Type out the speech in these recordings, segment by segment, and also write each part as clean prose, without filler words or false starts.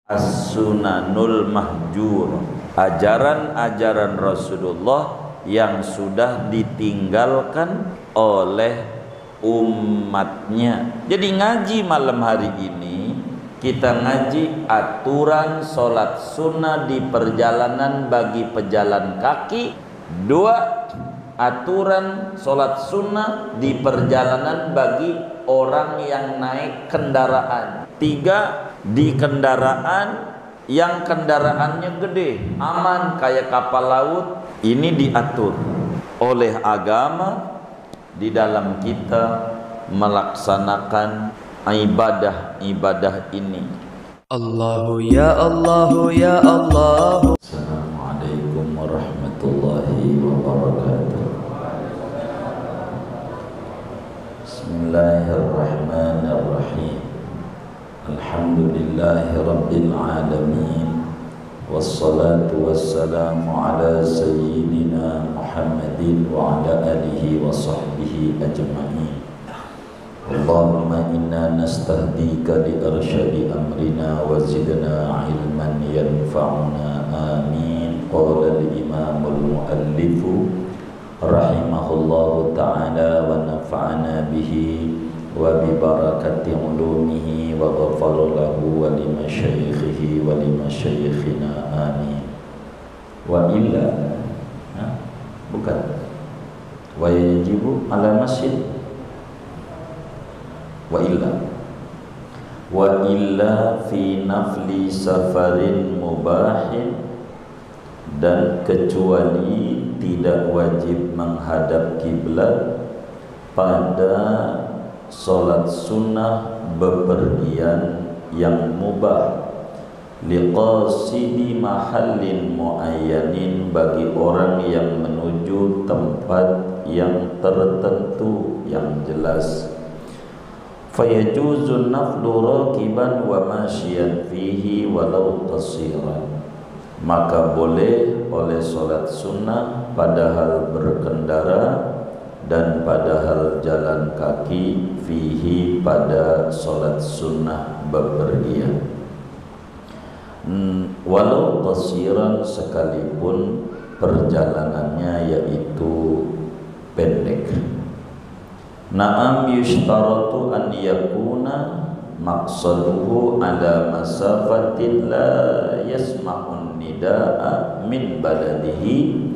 as-sunanul mahjur, ajaran-ajaran Rasulullah yang sudah ditinggalkan oleh umatnya. Jadi ngaji malam hari ini kita ngaji aturan sholat sunnah di perjalanan bagi pejalan kaki. 2, aturan sholat sunnah di perjalanan bagi orang yang naik kendaraan. 3, di kendaraan yang kendaraannya gede, aman kayak kapal laut. Ini diatur oleh agama di dalam kita melaksanakan ibadah-ibadah ini. Allahu ya Allahu ya Allah. Assalamualaikum warahmatullahi wabarakatuh. Bismillahirrahmanirrahim. Alhamdulillahi rabbil alamin. Wassalatu wassalamu ala sayyidina Muhammadin wa ala alihi wa sahbihi ajma'in. Allahumma inna nastahdika li arsyadi amrina wa zidna ilman yanfa'una amin. Qala al-imamul muallifu rahimahullahu ta'ala wa nafa'ana bihi wa bi barakati ulumihi wa ghafara lahu wa li masyaikhihi wa li masyaikhina amin. Wa illa bukan wa yajibu ala masjid wa illa fi nafli safarin mubahin, dan kecuali tidak wajib menghadap kiblat pada solat sunnah bepergian yang mubah, liqasidi mahallin muayyanin, bagi orang yang menuju tempat yang tertentu yang jelas. Fayajuzun naflu rakiban wa masyian fihi walau qasiran, maka boleh oleh solat sunnah padahal berkendara dan padahal jalan kaki, fihi pada solat sunnah bepergian, walau qasiran, sekalipun perjalanannya yaitu pendek. Na'am yushtaratu an yakuna maqsaduhu ala masafatin la yasma'un nida'a min baladihi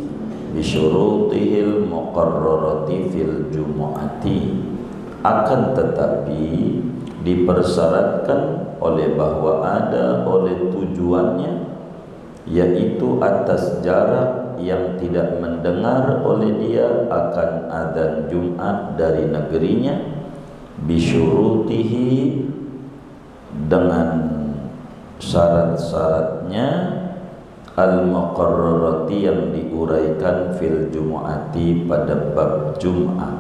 bisyurutihil muqarrarati fil jumu'ati. Akan tetapi dipersyaratkan oleh bahwa ada oleh tujuannya, yaitu atas jarak yang tidak mendengar oleh dia akan adzan Jumat dari negerinya, bisyurutihi, dengan syarat-syaratnya, al-muqarrarati, yang diuraikan fil jumu'ati pada bab Jum'ah.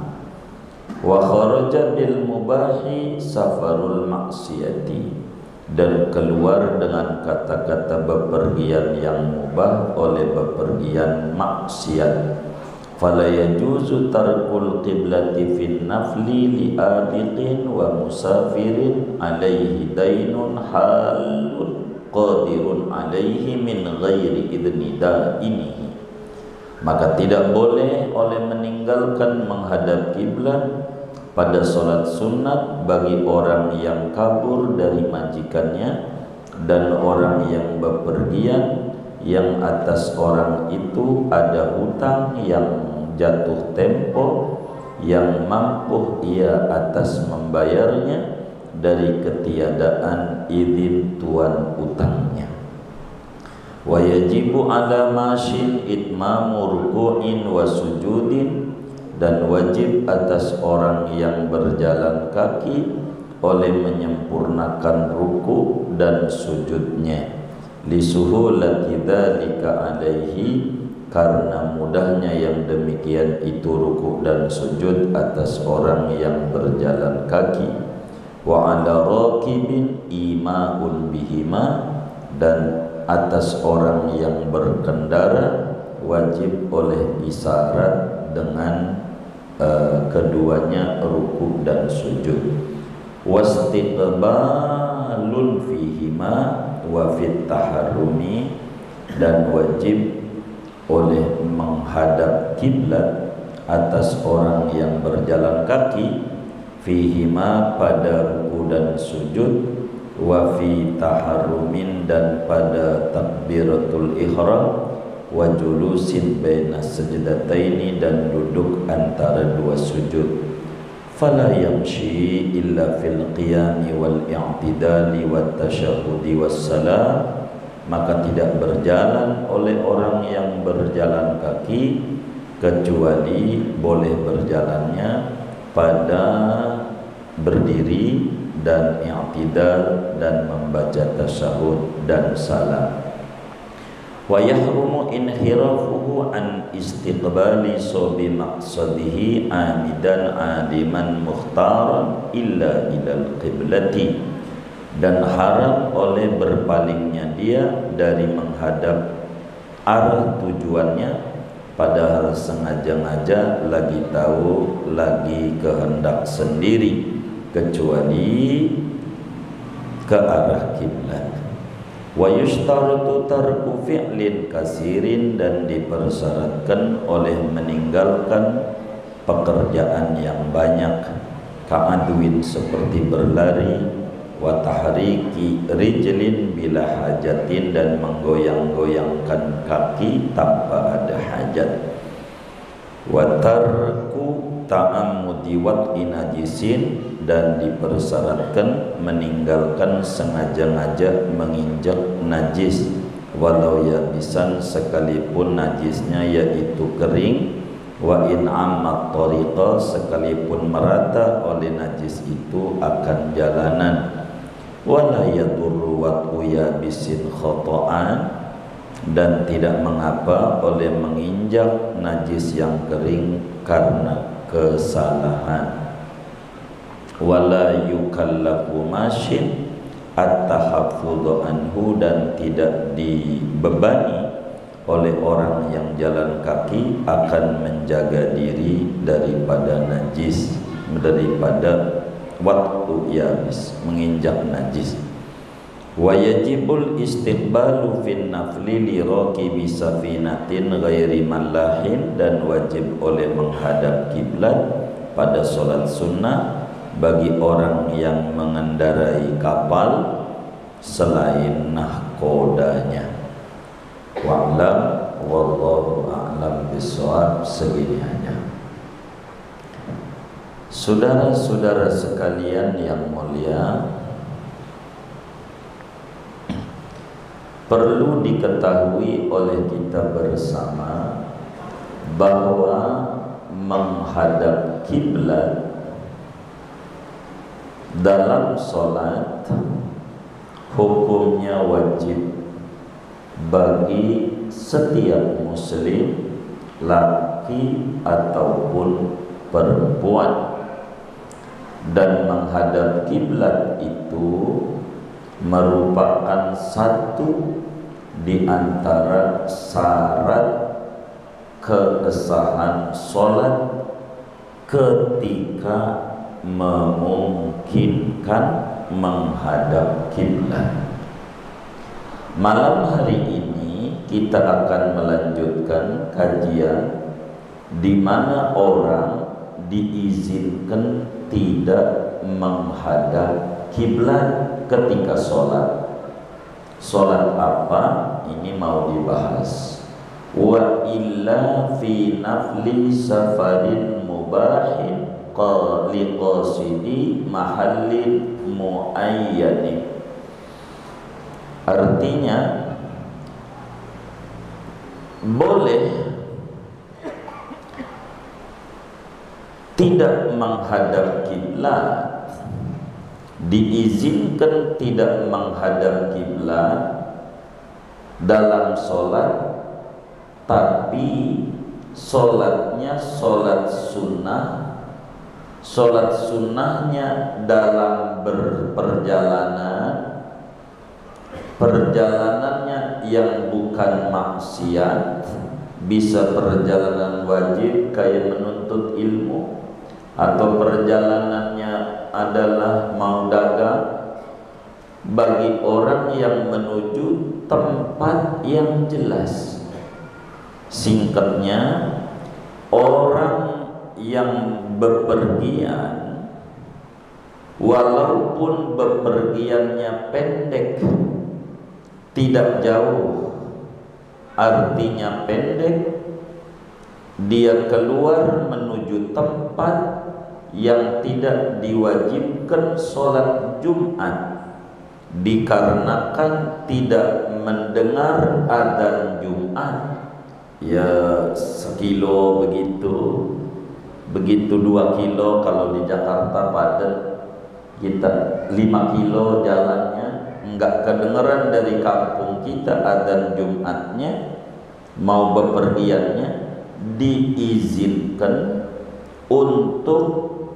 Wa kharaja bil mubahi safarul maksiyati, dan keluar dengan kata-kata bepergian yang mubah oleh bepergian maksiat. Fala yajuzu tarkul qiblati fin nafli li abiqin wa musafirin alaihi dainun halun qadirun alaihi min ghairi idni dainihi. Maka tidak boleh oleh meninggalkan menghadap kiblat pada solat sunat bagi orang yang kabur dari majikannya dan orang yang bepergian yang atas orang itu ada hutang yang jatuh tempo, yang mampu ia atas membayarnya dari ketiadaan izin tuan utangnya. Wa yajibu ala masyin itmamu ruku'in wa sujudin, dan wajib atas orang yang berjalan kaki oleh menyempurnakan ruku dan sujudnya, lisuhulati dzalika alaihi, karena mudahnya yang demikian itu ruku dan sujud atas orang yang berjalan kaki. Wa ala raqibin imaun bihima, dan atas orang yang berkendara wajib oleh isyarat dengan keduanya ruku dan sujud. Wastiqbalun fihima wa fit taharrumi, dan wajib oleh menghadap kiblat atas orang yang berjalan kaki, fihima pada ruku dan sujud, wa fi taharrumin dan pada takbiratul ihram, wa julusin baina sajdataini dan duduk antara dua sujud. Fala yamshi illa fil qiyami wal i'tidali wat tasyahhudi was salam, maka tidak berjalan oleh orang yang berjalan kaki kecuali boleh berjalannya pada berdiri dan i'tidal dan membaca tasyahud dan salam. Wa yahrumu inhirafuhu an istiqbali sobi maqsadihi amidan adiman mukhtaran illa ilal qiblati, dan haram oleh berpalingnya dia dari menghadap arah tujuannya, padahal sengaja-ngaja lagi tahu lagi kehendak sendiri, kecuali ke arah kiblat. Wa yushtaratu tarku fi'lin kasirin, dan dipersyaratkan oleh meninggalkan pekerjaan yang banyak, ka'adwin seperti berlari, wa tahriki rijlin bila hajatin, dan menggoyang-goyangkan kaki tanpa ada hajat, wa tarku ta'ammudi wat'i najisin, dan dipersyaratkan meninggalkan sengaja-ngaja menginjak najis, walau yabisan sekalipun najisnya yaitu kering, wa in ammat tariqa sekalipun merata oleh najis itu akan jalanan, wala yadurru wat'u yabisin khata'an, dan tidak mengapa oleh menginjak najis yang kering karena kesalahan. Wala yukallafu masyin at-tahaffudhu anhu, dan tidak dibebani oleh orang yang jalan kaki akan menjaga diri daripada najis, daripada waktu yabis, menginjak najis. Wa yajibul istiqbalu fin nafli li raqibi safinatin ghairi mallahin, dan wajib oleh menghadap kiblat pada solat sunnah bagi orang yang mengendarai kapal selain nahkodanya. Wa'lam wallahu a'lam bishawab. Segini hanya. Saudara-saudara sekalian yang mulia, perlu diketahui oleh kita bersama bahwa menghadap kiblat dalam sholat hukumnya wajib bagi setiap muslim, laki ataupun perempuan, dan menghadap kiblat itu merupakan satu di antara syarat kesahihan sholat ketika memungkinkan menghadap kiblat. Malam hari ini kita akan melanjutkan kajian di mana orang diizinkan tidak menghadap kiblat ketika sholat. Sholat apa? Ini mau dibahas. Wa illa fi nafli safarin mubahin liqasidi mahallin muayyanin. Artinya boleh tidak menghadap kiblat, diizinkan tidak menghadap kiblat dalam sholat, tapi sholatnya sholat sunnah. Sholat sunnahnya dalam berperjalanan, perjalanannya yang bukan maksiat, bisa perjalanan wajib kayak menuntut ilmu, atau perjalanannya adalah mau dagang, bagi orang yang menuju tempat yang jelas. Singkatnya, orang yang bepergian, walaupun bepergiannya pendek, tidak jauh, artinya pendek, dia keluar menuju tempat yang tidak diwajibkan sholat Jumat, dikarenakan tidak mendengar adzan Jumat, ya sekilo begitu 2 kilo. Kalau di Jakarta padat, kita 5 kilo jalannya, enggak kedengeran dari kampung kita adzan Jumatnya, mau bepergiannya, diizinkan untuk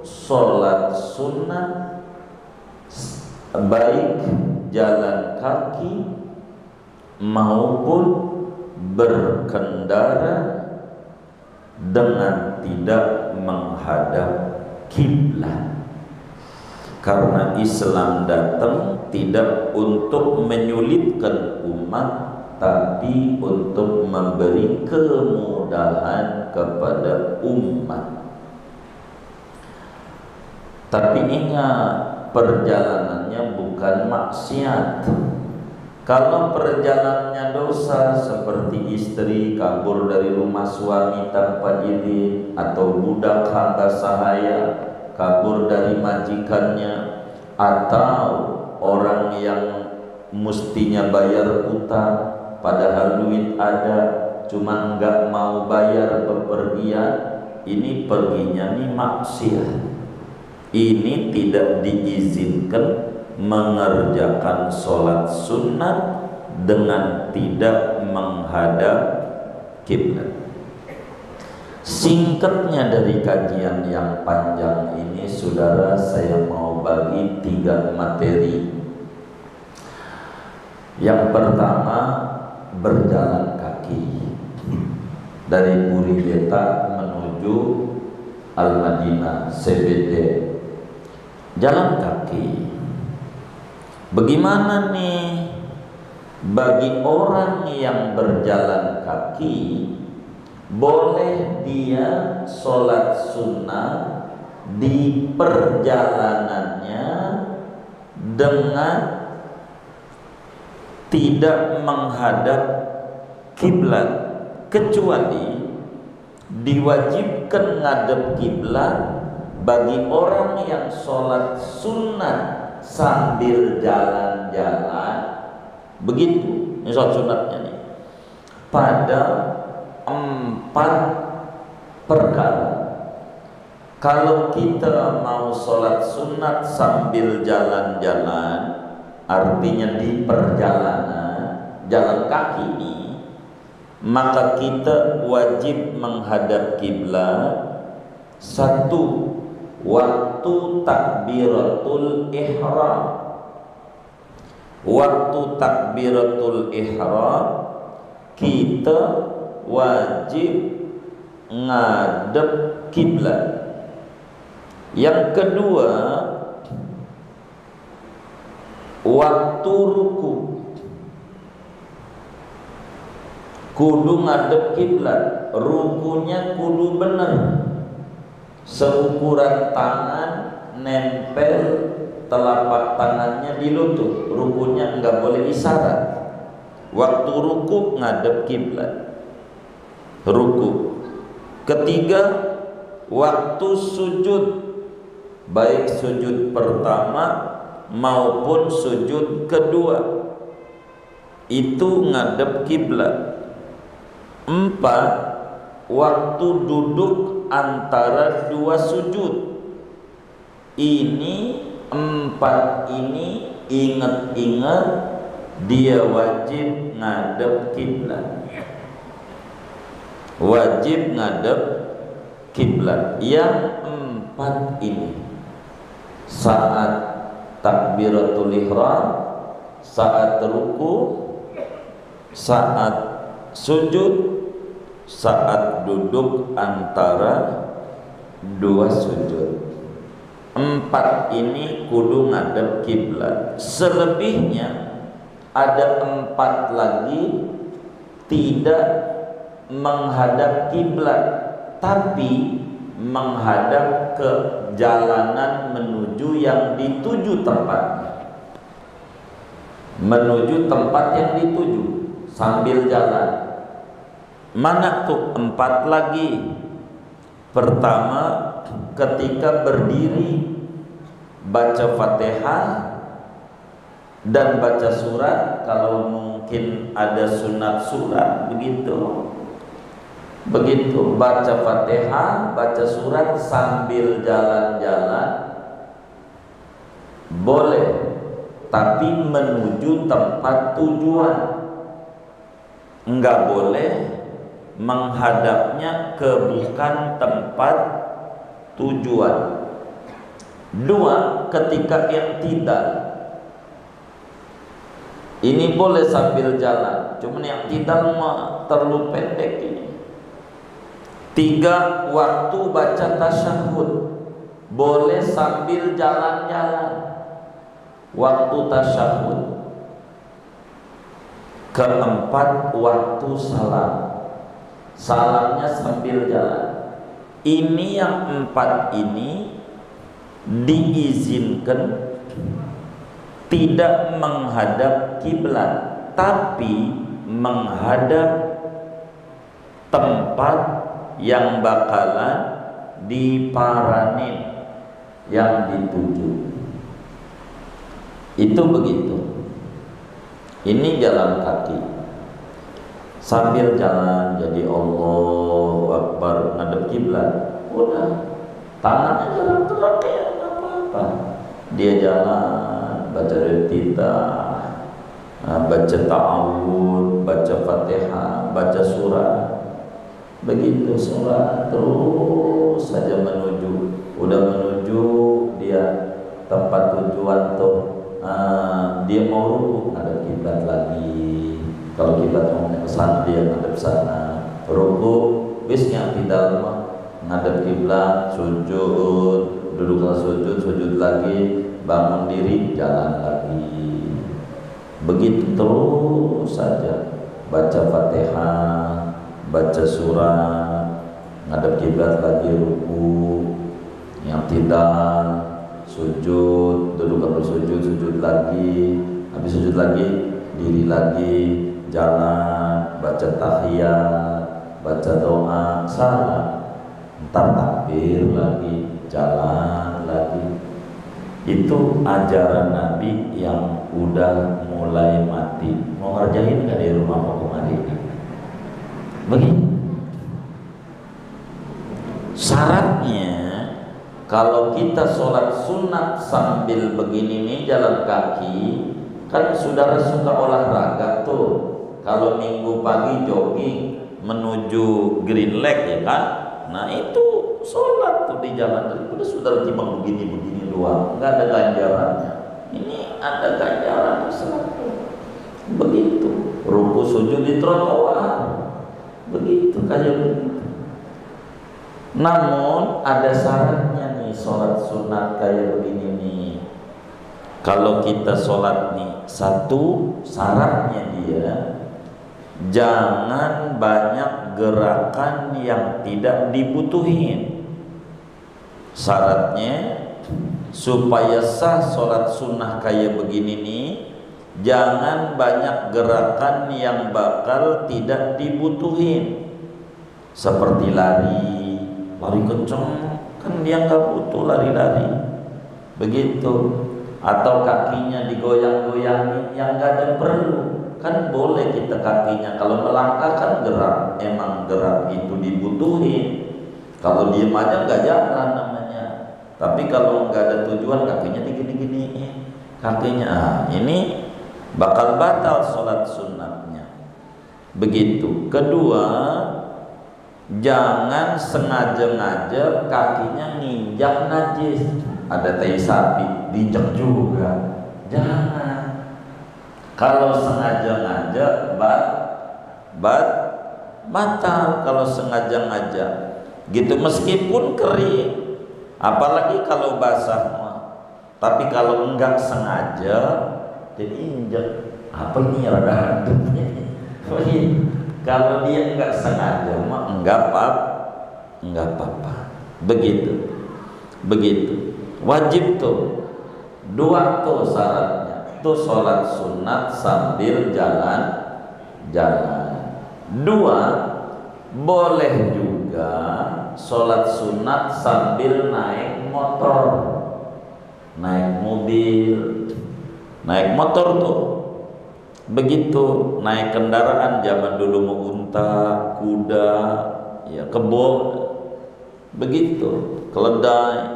sholat sunnah, baik jalan kaki maupun berkendara dengan tidak menghadap kiblat. Karena Islam datang tidak untuk menyulitkan umat, tapi untuk memberi kemudahan kepada umat. Tapi ingat, perjalanannya bukan maksiat. Kalau perjalanannya dosa, seperti istri kabur dari rumah suami tanpa izin, atau budak hamba sahaya kabur dari majikannya, atau orang yang mestinya bayar utang padahal duit ada, cuma enggak mau bayar bepergian, ini perginya nih maksiat. Ini tidak diizinkan mengerjakan sholat sunat dengan tidak menghadap kiblat. Singkatnya dari kajian yang panjang ini, saudara, saya mau bagi 3 materi. Yang pertama, berjalan kaki dari Puri Beta menuju Al-Madinah CBD. Jalan kaki. Bagaimana nih bagi orang yang berjalan kaki? Boleh dia sholat sunnah di perjalanannya dengan tidak menghadap kiblat, kecuali diwajibkan ngadep kiblat bagi orang yang sholat sunat sambil jalan-jalan. Begitu ini sholat sunatnya nih, pada 4 perkara. Kalau kita mau sholat sunat sambil jalan-jalan, artinya di perjalanan jalan kaki ini, maka kita wajib menghadap kiblat. 1, waktu takbiratul ihram. Waktu takbiratul ihram kita wajib ngadep kiblat. Yang kedua, waktu ruku kudu ngadep kiblat, rukunya kudu bener, seukuran tangan nempel telapak tangannya di lutut, rukunya enggak boleh isyarat. Waktu ruku ngadep kiblat, ruku. Ketiga, waktu sujud, baik sujud pertama maupun sujud kedua, itu ngadep kiblat. 4, waktu duduk antara 2 sujud. Ini 4 ini ingat-ingat dia wajib ngadep kiblat. Wajib ngadep kiblat. Yang 4 ini, saat takbiratul ihram, saat ruku, saat sujud, saat duduk antara 2 sujud. empat ini kudu ngadep kiblat. Selebihnya ada empat lagi tidak menghadap kiblat, tapi menghadap ke jalanan menuju yang dituju tempatnya. Menuju tempat yang dituju sambil jalan. Mana tuh empat lagi? Pertama, ketika berdiri baca Fatihah dan baca surat, kalau mungkin ada sunat surat begitu. Begitu baca Fatihah, baca surat sambil jalan-jalan boleh, tapi menuju tempat tujuan. Enggak boleh menghadapnya ke bukan tempat tujuan. Dua, ketika i'tidal. Ini boleh sambil jalan, cuman i'tidal mah terlalu pendek ini. Tiga, waktu baca tasyahud boleh sambil jalan-jalan. Waktu tasyahud. Keempat, waktu salam. Salamnya sambil jalan. Ini yang empat ini diizinkan tidak menghadap kiblat, tapi menghadap tempat yang bakalan diparanin, yang dituju. Itu begitu. Ini jalan kaki sambil jalan, jadi Allahu Akbar ngadep kiblat, udah tangannya jalan terus kayak apa-apa. Dia jalan baca Iftitah, baca ta'awud, baca Fatihah, baca surah. Begitu sholat terus saja menuju, udah menuju dia tempat tujuan tuh. Dia mau ruku ngadep kiblat lagi. Kalau kiblat mau ke sana dia ngadep sana. Ruku bisnya tidak mah ngadep kiblat, sujud, duduk sujud, sujud lagi, bangun diri, jalan lagi. Begitu terus saja. Baca Fatihah, baca surat, ngadep kiblat lagi, ruku, yang tidak sujud, duduk atau sujud, sujud lagi, habis sujud lagi, diri lagi, jalan, baca tahiyat, baca doa, salam, entar takbir lagi, jalan lagi. Itu ajaran Nabi yang udah mulai mati. Mau ngerjain nggak di rumah pokok hari ini? Begitu. Syaratnya kalau kita sholat sunat sambil begini nih jalan kaki, kan saudara suka olahraga tuh. Kalau minggu pagi jogging menuju Green Lake ya kan, nah itu sholat tuh di jalan. Daripada saudara timbang begini-begini doang, nggak ada ganjarannya. Ini ada ganjaran satu. Begitu. Ruku sujud di trotoar. Begitu kayak begitu. Namun ada syaratnya nih sholat sunat kayak begini nih. Kalau kita sholat nih, satu syaratnya dia jangan banyak gerakan yang tidak dibutuhin. Syaratnya supaya sah sholat sunnah kayak begini nih, jangan banyak gerakan yang bakal tidak dibutuhin. Seperti lari kenceng, kan dia nggak butuh lari-lari. Begitu. Atau kakinya digoyang-goyangin yang nggak ada perlu. Kan boleh kita kakinya, kalau melangkah kan gerak, emang gerak itu dibutuhin. Kalau diem aja nggak jalan namanya. Tapi kalau nggak ada tujuan, kakinya digini-gini, kakinya ini bakal batal sholat sunatnya. Begitu. Kedua, jangan sengaja-ngaja kakinya nginjak najis. Ada tai sapi diinjak juga, jangan. Kalau sengaja-ngaja batal. Kalau sengaja-ngaja gitu, meskipun kering, Apalagi kalau basah mah. Tapi kalau enggak sengaja, jadi injek. Apa ini rada hadapnya? Kalau dia enggak sengaja mah enggak apa-apa. Begitu. Wajib tuh. 2 tuh syaratnya. Tuh sholat sunat sambil jalan. 2, boleh juga sholat sunat sambil naik motor, naik mobil, naik motor tuh. Begitu naik kendaraan zaman dulu mau unta, kuda, ya kebo, begitu, keledai.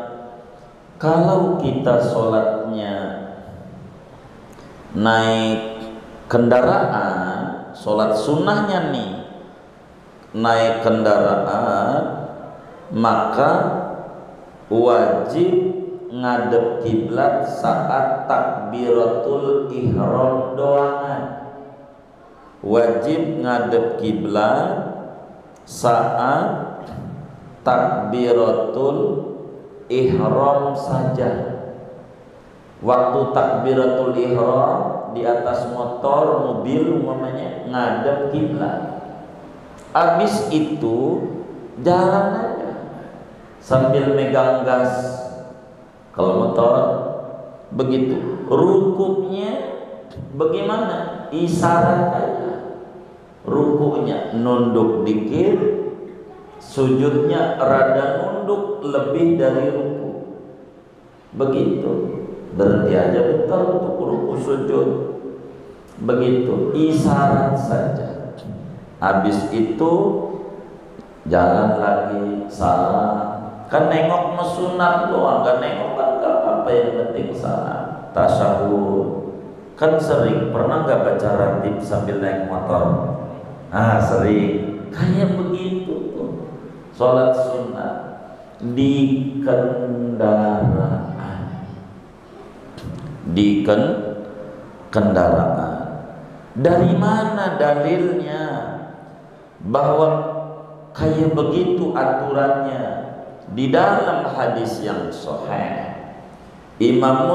Kalau kita sholatnya naik kendaraan, sholat sunnahnya nih naik kendaraan, maka wajib ngadep kiblat saat takbiratul ihram doangan. Wajib ngadep kiblat saat takbiratul ihram saja. Waktu takbiratul ihram di atas motor, mobil umpamanya ngadep kiblat. Habis itu jalan aja sambil megang gas. Kalau motor begitu. Rukuknya bagaimana? Isyarat aja. Rukuknya nunduk dikit, sujudnya rada nunduk lebih dari ruku. Begitu. Berhenti aja bentar untuk ruku sujud. Begitu. Isyarat saja. Habis itu jalan lagi, salam. Kan nengok mesunat doang, kan nengok kan gak apa-apa, yang penting salam. Tasyahud. Kan sering, pernah gak baca ratib sambil naik motor? Sering. Kayak begitu tuh. Sholat sunat di kendaraan. Di kendaraan. Dari mana dalilnya bahwa kayak begitu aturannya? Di dalam hadis yang sahih, Imam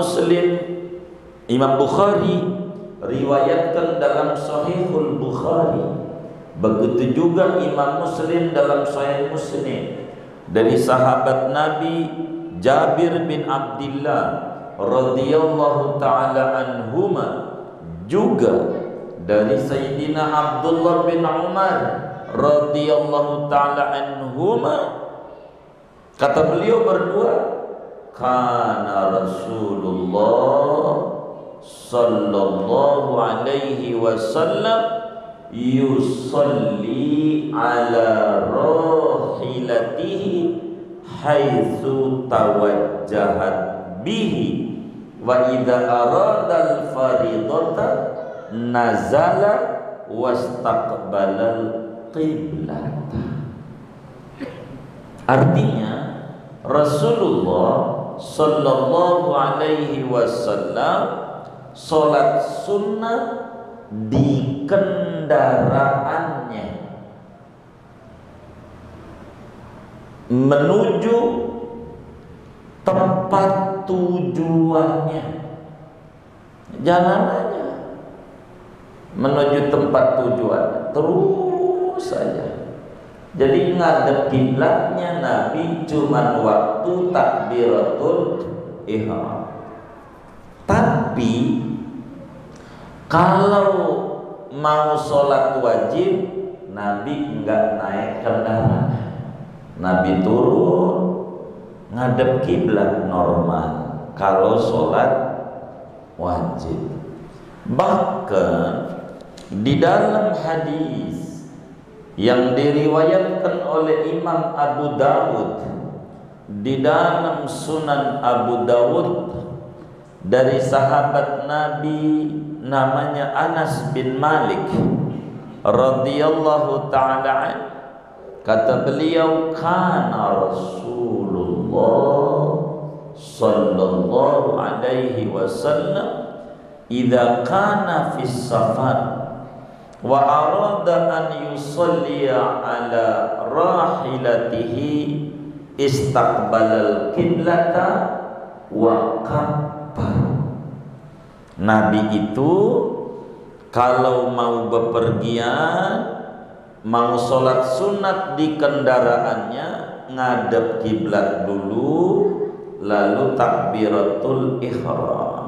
Bukhari riwayatkan dalam Sahihul Bukhari, begitu juga Imam Muslim dalam Sahih Muslim, dari sahabat Nabi Jabir bin Abdullah radhiyallahu taala anhuma, juga dari Sayyidina Abdullah bin Umar radhiyallahu taala anhuma. Kata beliau berdua, kana Rasulullah sallallahu alaihi wasallam yusalli ala rahilatihi haitsu tawajjahat bihi wa idza arada al-faridata nazala wastaqbalal qiblata. Artinya Rasulullah sallallahu alaihi wasallam sholat sunnah di kendaraannya menuju tempat tujuannya. Jalan aja menuju tempat tujuan, terus saja. Jadi ngadep kiblatnya Nabi cuman waktu takbiratul ihram. Tapi kalau mau sholat wajib, Nabi enggak naik kendaraan. Nabi turun ngadep kiblat normal kalau sholat wajib. Bahkan di dalam hadis yang diriwayatkan oleh Imam Abu Dawud di dalam Sunan Abu Dawud dari sahabat Nabi namanya Anas bin Malik radhiyallahu ta'ala, kata beliau, kana Rasulullah sallallahu alaihi wasallam idza kana fis safar wa arada an yusalli ala rahilatihi istaqbalal qiblata wa kabbar. Nabi itu kalau mau bepergian, mau sholat sunat di kendaraannya, ngadep kiblat dulu, lalu takbiratul ihram.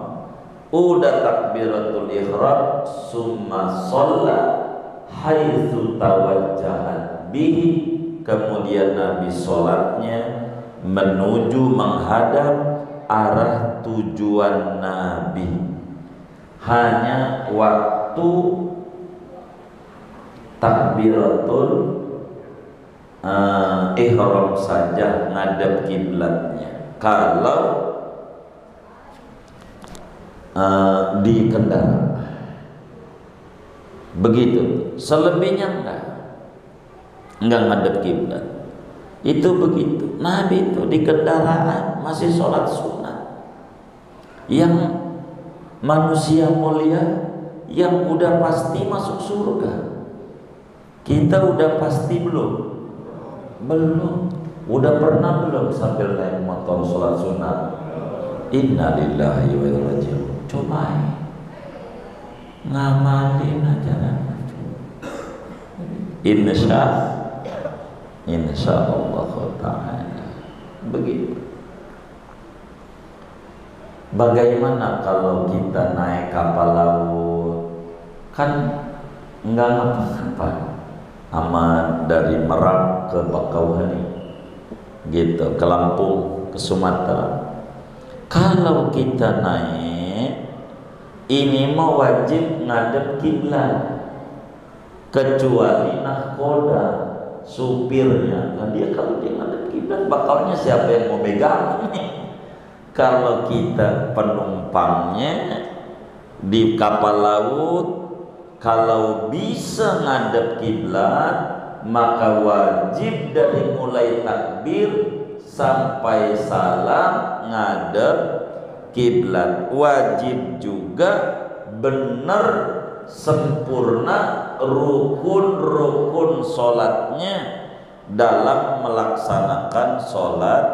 Udah takbiratul ihram, summa sholla haitsu tawajjahat bihi. Kemudian Nabi sholatnya menuju menghadap arah tujuan Nabi. Hanya waktu takbiratul ihram saja ngadep kiblatnya. Kalau di kendaraan begitu, selebihnya enggak ngadep kiblat. Itu begitu. Nabi itu di kendaraan masih sholat sunat. Yang manusia mulia yang udah pasti masuk surga, kita udah pasti belum? Belum. Udah pernah belum sambil naik motor sholat sunat? Inna lillahi wa inna ilaihi raji'un. Cobain, ngamalin aja. Insya Allah ta'ala. Begitu. Bagaimana kalau kita naik kapal laut? Kan enggak ngapa-ngapa, aman dari Merak ke Bakauheni, gitu, ke Lampung, ke Sumatera. Kalau kita naik, ini mau wajib ngadep kiblat, kecuali nahkoda, supirnya. Nah dia kalau dia ngadep kiblat, bakalnya siapa yang mau pegang? Kalau kita penumpangnya di kapal laut, kalau bisa ngadep kiblat, maka wajib dari mulai takbir sampai salam ngadep kiblat. Wajib juga benar sempurna rukun-rukun sholatnya dalam melaksanakan sholat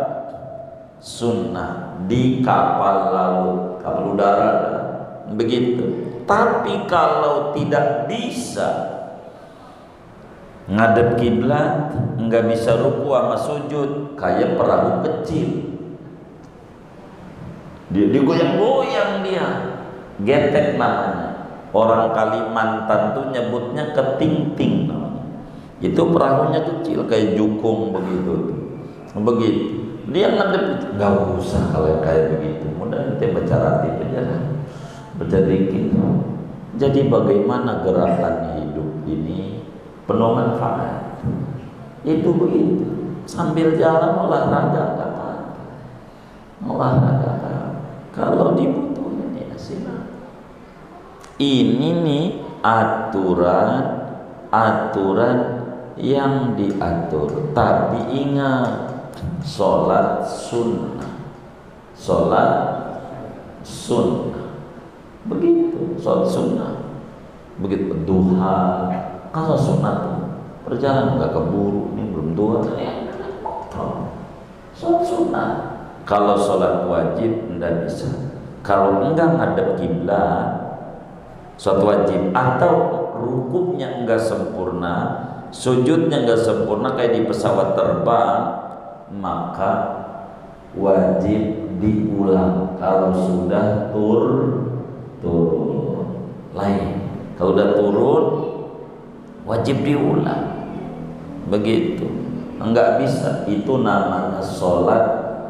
sunnah di kapal laut, kapal udara, begitu. Tapi kalau tidak bisa ngadep kiblat, nggak bisa ruku sama sujud, kayak perahu kecil, dia digoyang-goyang, dia getek namanya. Orang Kalimantan tuh nyebutnya ketingting namanya. Itu perahunya kecil kayak jukung begitu. Dia ngadep, nggak usah kalau kayak begitu. Mudah nanti baca ratib aja lah, baca dikit. Jadi bagaimana gerakan hidup ini penuh manfaat. Itu begitu. Sambil jalan olahraga nggak apa-apa. Olahraga kalau dibutuhin ya silakan. Ini nih aturan yang diatur. Tapi ingat, sholat sunnah, begitu. Sholat sunnah begitu. Duha kalau sunnah perjalanan nggak keburu, ini belum duha, sholat sunnah. Kalau sholat wajib nggak bisa. Kalau enggak ngadep kiblat, sholat wajib, atau rukuknya enggak sempurna, sujudnya enggak sempurna kayak di pesawat terbang, maka wajib diulang. Kalau sudah turun lain. Kalau udah turun wajib diulang. Begitu. Enggak bisa. Itu namanya sholat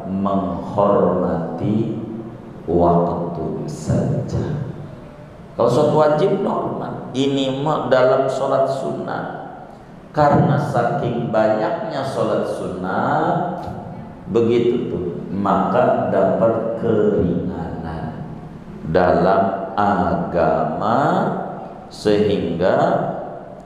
menghormati waktu saja. Kalau sholat wajib normal. Ini dalam sholat sunnah. Karena saking banyaknya sholat sunnah, begitu tuh, maka dapat keringanan dalam agama, sehingga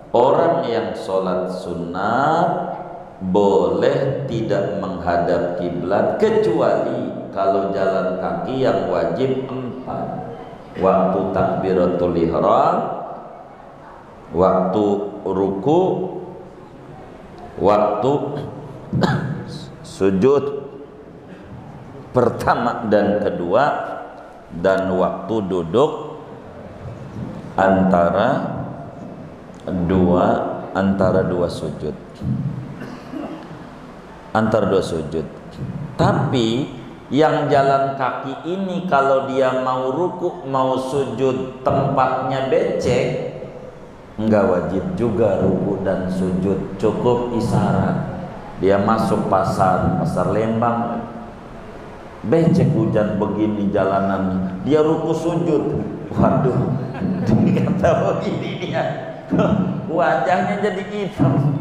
orang yang sholat sunnah boleh tidak menghadap kiblat, kecuali kalau jalan kaki yang wajib 4. Waktu takbiratul ihram, waktu ruku, waktu sujud pertama dan kedua, dan waktu duduk antara dua sujud. Antara dua sujud. Tapi yang jalan kaki ini kalau dia mau ruku, mau sujud, tempatnya becek, enggak wajib juga ruku dan sujud, cukup isyarat. Dia masuk pasar Lembang, becek hujan begini jalanan, dia ruku sujud, waduh, kata begini dia, wajahnya jadi hitam,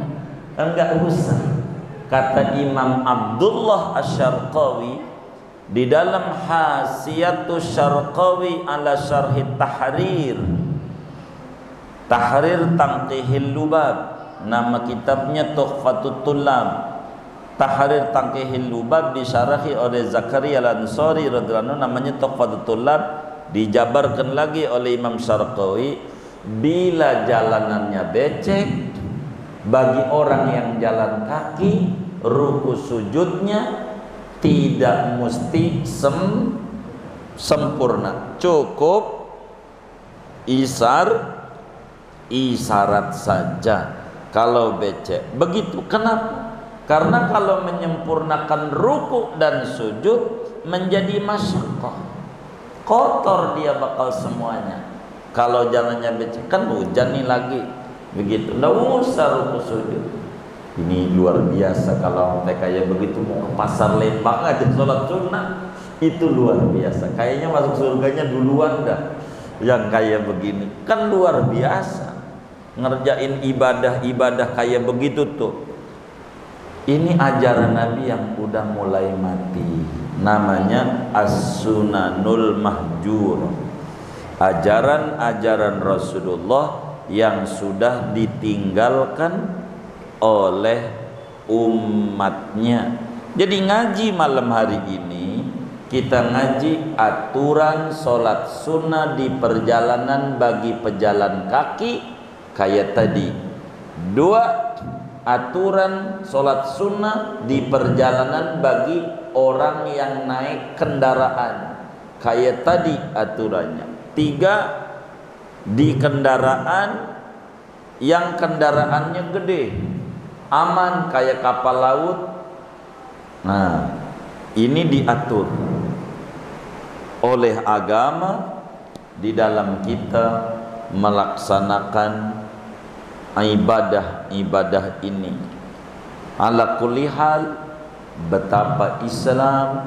enggak usah. Kata Imam Abdullah Asy-Syarqawi di dalam Hasiyatus Syarqawi ala Syarhi Tahrir Tanqihil Lubab, nama kitabnya Tuhfatut Tullab. Tahrir Tanqihil Lubab disyarahi oleh Zakaria Al-Ansari radhiyallahu anhu, namanya Tuhfatut Tullab. Dijabarkan lagi oleh Imam Syarqawi, bila jalanannya becek, bagi orang yang jalan kaki, ruku sujudnya tidak mesti sempurna, cukup isyarat saja kalau becek. Begitu. Kenapa? Karena kalau menyempurnakan ruku dan sujud menjadi masyaqqah, kotor dia bakal semuanya. Kalau jalannya becek, kan hujan nih lagi, begitu, nggak usah ruku sujud. Ini luar biasa kalau sampai kayak begitu mau ke pasar Lembang aja sholat sunnah, itu luar biasa. Kayaknya masuk surganya duluan dah. Yang kayak begini kan luar biasa, ngerjain ibadah kayak begitu tuh. Ini ajaran Nabi yang udah mulai mati, namanya as-sunanul mahjur, ajaran-ajaran Rasulullah yang sudah ditinggalkan oleh umatnya. Jadi ngaji malam hari ini kita ngaji aturan sholat sunnah di perjalanan bagi pejalan kaki. Kayak tadi, 2 aturan sholat sunnah di perjalanan bagi orang yang naik kendaraan. Kayak tadi aturannya. 3 di kendaraan yang kendaraannya gede, aman kayak kapal laut. Nah, ini diatur oleh agama di dalam kita melaksanakan ibadah ini. Ala kulli hal, betapa Islam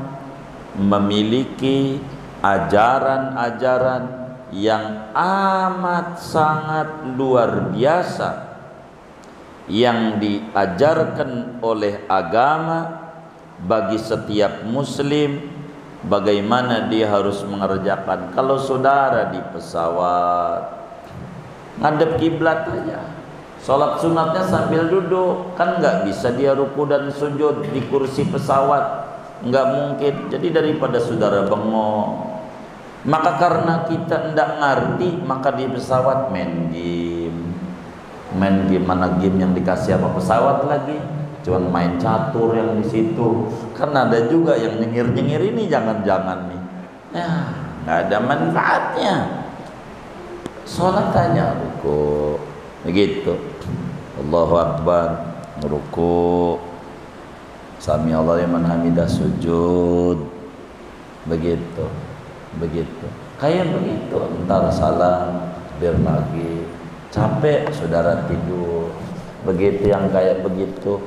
memiliki ajaran-ajaran yang amat sangat luar biasa yang diajarkan oleh agama bagi setiap muslim, bagaimana dia harus mengerjakan. Kalau saudara di pesawat ngadep kiblat aja, sholat sunatnya sambil duduk, kan nggak bisa dia ruku dan sujud di kursi pesawat, nggak mungkin. Jadi daripada saudara bengong, maka karena kita tidak ngerti, maka di pesawat main game, mana game yang dikasih apa pesawat lagi, cuman main catur yang di situ. Karena ada juga yang nyengir ini, jangan-jangan nih, ya nggak ada manfaatnya. Sholat tanya ruku, begitu, Allahu Akbar, ruku, Sami Allah liman hamidah, sujud, begitu. Kayak begitu, entar salam, biar lagi, capek saudara tidur. Begitu yang kayak begitu.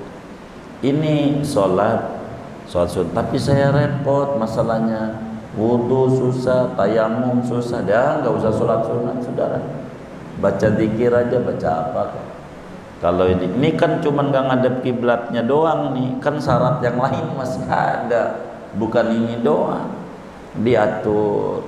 Ini sholat sunat, tapi saya repot masalahnya, wudu susah, tayamum susah. Dah nggak usah sholat sunat saudara, baca zikir aja. Baca apa? Kalau ini kan cuma nggak ngadep kiblatnya doang nih, kan syarat yang lain masih ada, bukan ini doang. Diatur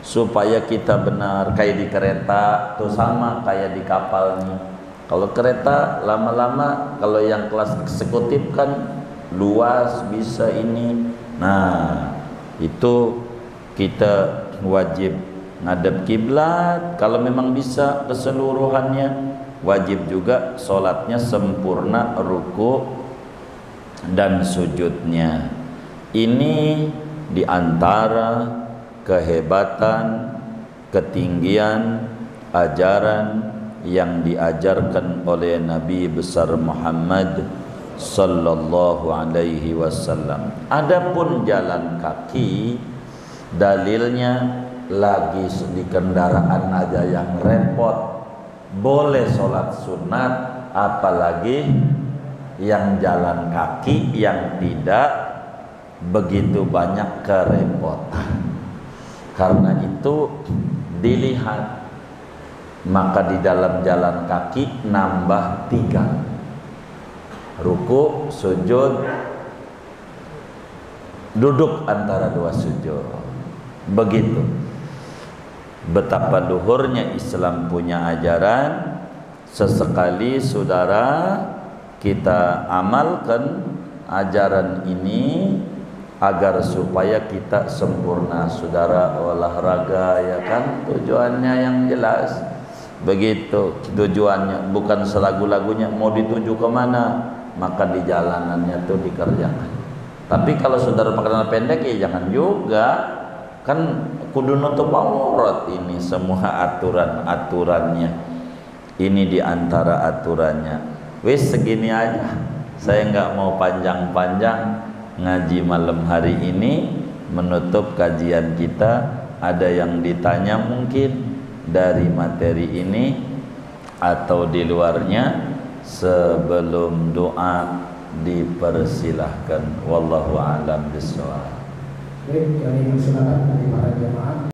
supaya kita benar. Kayak di kereta tuh sama kayak di kapal nih. Kalau kereta lama-lama, kalau yang kelas eksekutif kan luas, bisa ini. Nah, itu kita wajib ngadep kiblat. Kalau memang bisa keseluruhannya, wajib juga sholatnya sempurna, ruku dan sujudnya. Ini diantara kehebatan, ketinggian ajaran yang diajarkan oleh Nabi besar Muhammad sallallahu alaihi wasallam. Adapun jalan kaki, dalilnya lagi di kendaraan aja yang repot boleh sholat sunat, apalagi yang jalan kaki yang tidak begitu banyak kerepotan. Karena itu dilihat, maka di dalam jalan kaki nambah 3: ruku, sujud, duduk antara 2 sujud. Begitu betapa luhurnya Islam punya ajaran. Sesekali saudara kita amalkan ajaran ini agar supaya kita sempurna. Saudara olahraga, ya kan, tujuannya yang jelas. Begitu tujuannya, bukan selagu-lagunya mau dituju kemana, maka di jalanannya tuh dikerjakan. Tapi kalau saudara pakai celana pendek ya jangan juga, kan kudu nutup aurat. Ini semua aturan-aturannya. Ini diantara aturannya. Wis segini aja, saya nggak mau panjang-panjang ngaji malam hari ini, menutup kajian kita. Ada yang ditanya mungkin dari materi ini atau di luarnya? Sebelum doa dipersilahkan. Wallahu a'lam bishawab. Baik, kami persilakan dari para jemaah.